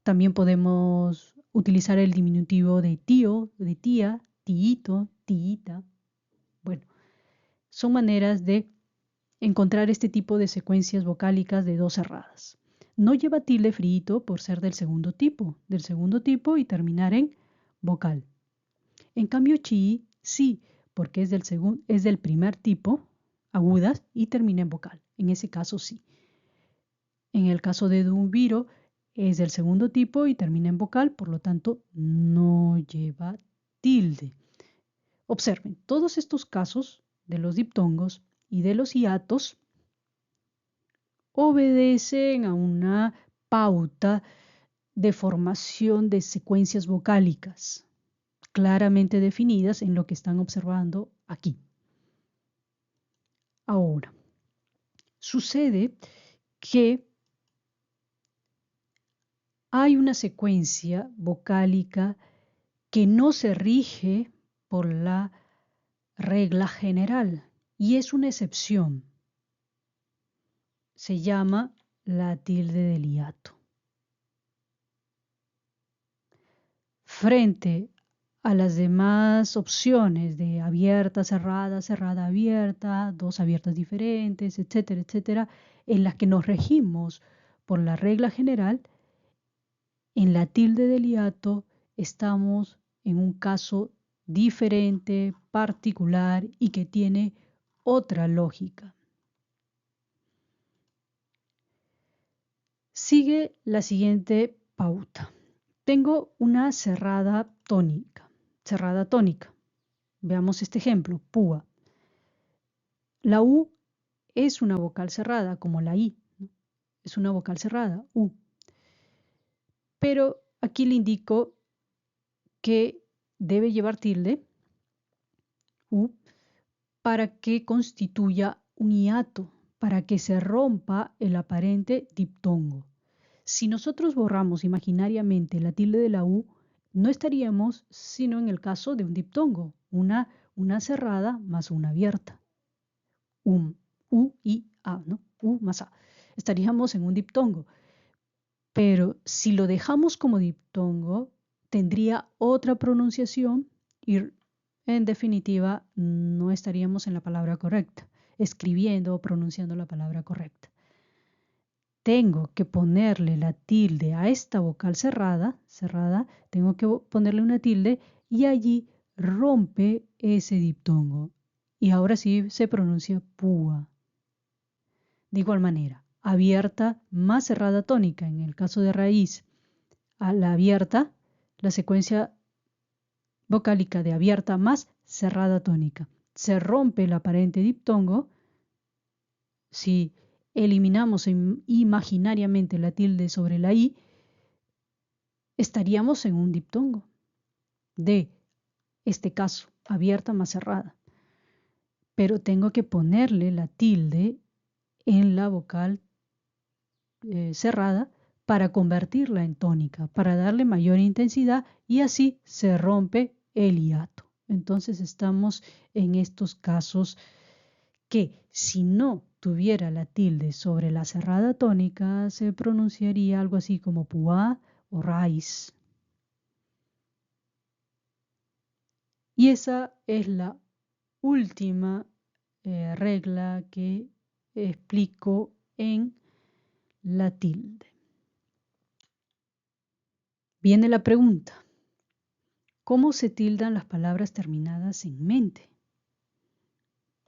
también podemos utilizar el diminutivo de tío, de tía, tiito, tiita. Bueno, son maneras de encontrar este tipo de secuencias vocálicas de dos cerradas. No lleva tilde frío por ser del segundo tipo y terminar en vocal. En cambio, chi, sí, porque es del primer tipo, agudas, y termina en vocal. En ese caso, sí. En el caso de dumbiro, es del segundo tipo y termina en vocal, por lo tanto, no lleva tilde. Observen, todos estos casos de los diptongos y de los hiatos obedecen a una pauta de formación de secuencias vocálicas claramente definidas en lo que están observando aquí. Ahora, sucede que hay una secuencia vocálica que no se rige por la regla general y es una excepción. Se llama la tilde del hiato. Frente a las demás opciones de abierta, cerrada, abierta, dos abiertas diferentes, etcétera, etcétera, en las que nos regimos por la regla general, en la tilde del hiato estamos en un caso diferente, particular y que tiene otra lógica. Sigue la siguiente pauta. Tengo una cerrada tónica. Veamos este ejemplo, púa. La U es una vocal cerrada, como la I, ¿no? Es una vocal cerrada, U. Pero aquí le indico que debe llevar tilde, U, para que constituya un hiato, para que se rompa el aparente diptongo. Si nosotros borramos imaginariamente la tilde de la U, no estaríamos sino en el caso de un diptongo, una cerrada más una abierta. U y A, ¿no? U más A. Estaríamos en un diptongo. Pero si lo dejamos como diptongo, tendría otra pronunciación y en definitiva no estaríamos en la palabra correcta, escribiendo o pronunciando la palabra correcta. Tengo que ponerle la tilde a esta vocal cerrada, tengo que ponerle una tilde y allí rompe ese diptongo. y ahora sí se pronuncia púa. De igual manera, abierta más cerrada tónica. En el caso de raíz, a la abierta, la secuencia vocálica de abierta más cerrada tónica. Se rompe el aparente diptongo si eliminamos imaginariamente la tilde sobre la i, estaríamos en un diptongo de este caso, abierta más cerrada. Pero tengo que ponerle la tilde en la vocal cerrada para convertirla en tónica, para darle mayor intensidad y así se rompe el hiato. Entonces estamos en estos casos que si no tuviera la tilde sobre la cerrada tónica se pronunciaría algo así como puá o raíz. Y esa es la última regla que explico en la tilde. Viene la pregunta: ¿cómo se tildan las palabras terminadas en mente?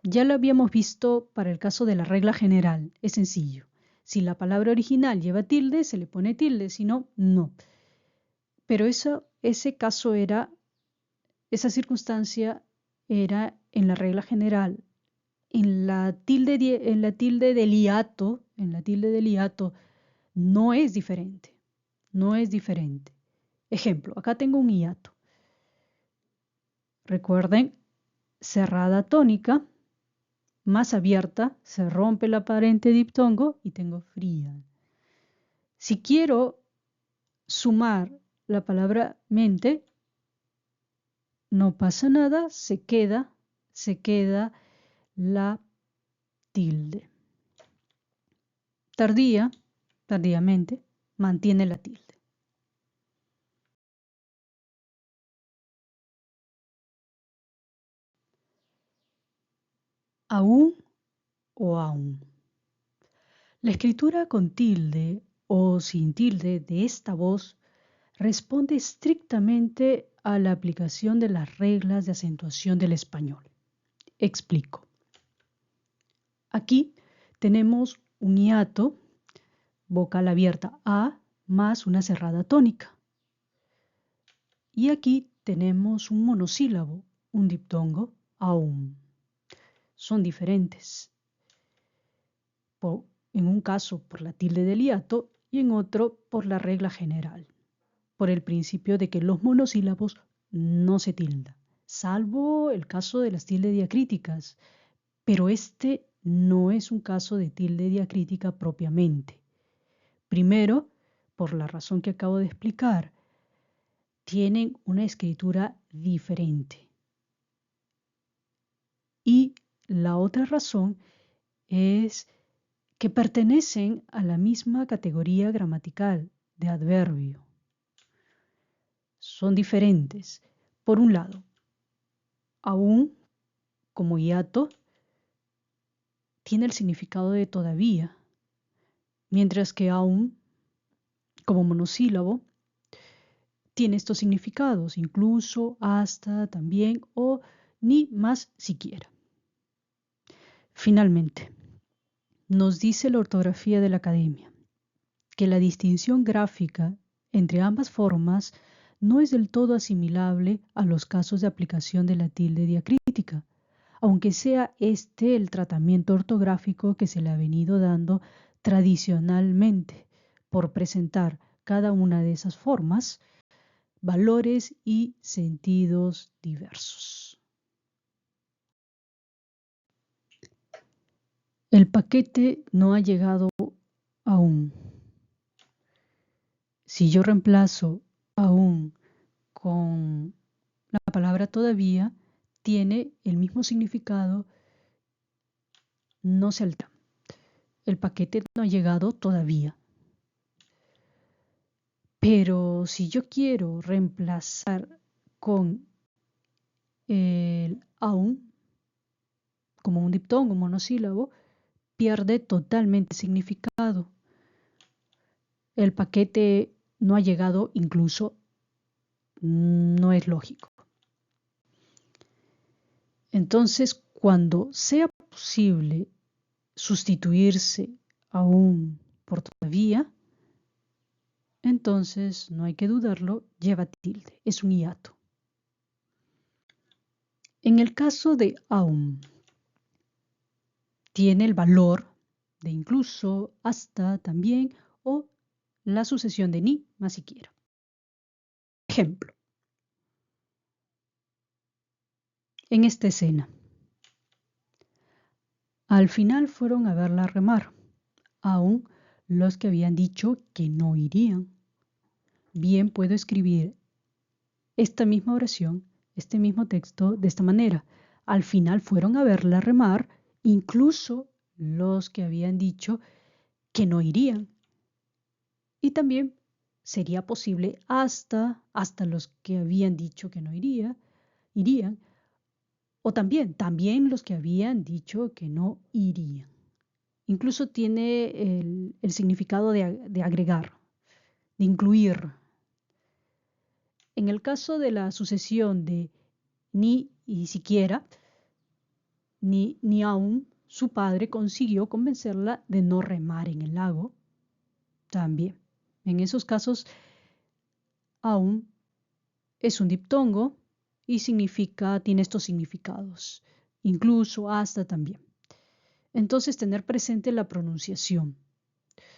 Ya lo habíamos visto para el caso de la regla general, es sencillo. Si la palabra original lleva tilde, se le pone tilde, si no, no. Pero esa circunstancia era en la regla general. En la tilde del hiato, no es diferente. No es diferente. Ejemplo, acá tengo un hiato. Recuerden, cerrada tónica, más abierta, se rompe el aparente diptongo y tengo fría. Si quiero sumar la palabra mente, no pasa nada, se queda la tilde. Tardíamente, mantiene la tilde. Aún o aún. La escritura con tilde o sin tilde de esta voz responde estrictamente a la aplicación de las reglas de acentuación del español. Explico. Aquí tenemos un hiato, vocal abierta A, más una cerrada tónica. Y aquí tenemos un monosílabo, un diptongo, aún. Son diferentes. En un caso por la tilde del hiato y en otro por la regla general, por el principio de que los monosílabos no se tildan, salvo el caso de las tildes diacríticas, pero este no es un caso de tilde diacrítica propiamente. Primero, por la razón que acabo de explicar, tienen una escritura diferente. Y la otra razón es que pertenecen a la misma categoría gramatical de adverbio. Son diferentes. Por un lado, aún como hiato tiene el significado de todavía, mientras que aún como monosílabo tiene estos significados, incluso, hasta, también o ni más siquiera. Finalmente, nos dice la ortografía de la Academia que la distinción gráfica entre ambas formas no es del todo asimilable a los casos de aplicación de la tilde diacrítica, aunque sea este el tratamiento ortográfico que se le ha venido dando tradicionalmente por presentar cada una de esas formas, valores y sentidos diversos. El paquete no ha llegado aún. Si yo reemplazo aún con la palabra todavía, tiene el mismo significado, no se altera. El paquete no ha llegado todavía. Pero si yo quiero reemplazar con el aún, como un diptongo, un monosílabo, pierde totalmente significado. El paquete no ha llegado, incluso no es lógico. Entonces, Cuando sea posible sustituirse a un por todavía, entonces no hay que dudarlo, lleva tilde, es un hiato. En el caso de aún, tiene el valor de incluso, hasta, también o la sucesión de ni, más siquiera. Ejemplo. En esta escena. Al final fueron a verla remar, aún los que habían dicho que no irían. Bien puedo escribir esta misma oración, este mismo texto de esta manera. Al final fueron a verla remar, incluso los que habían dicho que no irían. Y también sería posible hasta los que habían dicho que no irían, o también los que habían dicho que no irían. Incluso tiene el significado de agregar, de incluir. En el caso de la sucesión de ni y siquiera, ni aún, su padre consiguió convencerla de no remar en el lago. También, en esos casos, aún es un diptongo y tiene estos significados, incluso, hasta también. Entonces, tener presente la pronunciación.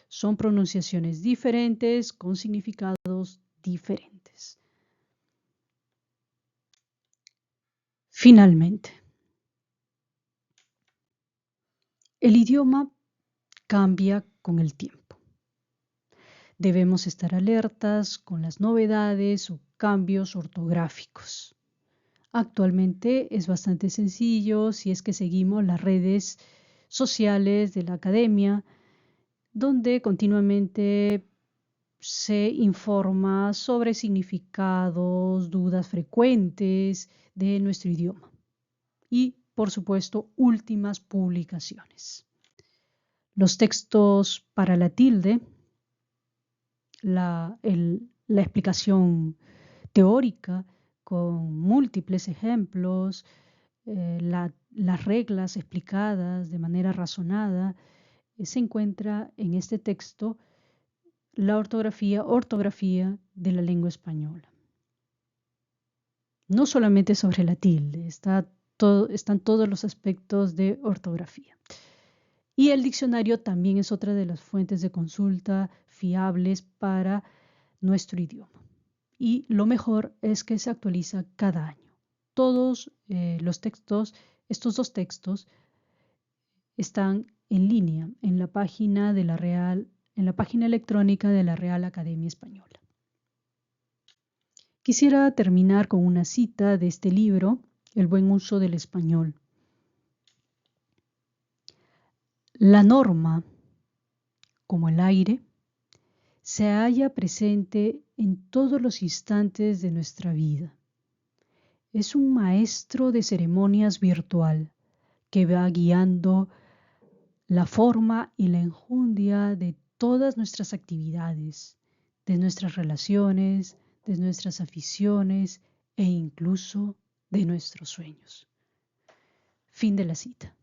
Son pronunciaciones diferentes con significados diferentes. Finalmente, el idioma cambia con el tiempo. Debemos estar alertas con las novedades o cambios ortográficos. Actualmente es bastante sencillo si es que seguimos las redes sociales de la academia, donde continuamente se informa sobre significados, dudas frecuentes de nuestro idioma y, por supuesto, últimas publicaciones. Los textos para la tilde, la explicación teórica con múltiples ejemplos, las reglas explicadas de manera razonada, se encuentra en este texto la ortografía de la lengua española. No solamente sobre la tilde, están todos los aspectos de ortografía. Y el diccionario también es otra de las fuentes de consulta fiables para nuestro idioma. Y lo mejor es que se actualiza cada año. Todos los textos, estos dos textos, están en línea en la página electrónica de la Real Academia Española. Quisiera terminar con una cita de este libro, El buen uso del español. La norma, como el aire, se halla presente en todos los instantes de nuestra vida. Es un maestro de ceremonias virtual que va guiando la forma y la enjundia de todas nuestras actividades, de nuestras relaciones, de nuestras aficiones e incluso de nuestros sueños. Fin de la cita.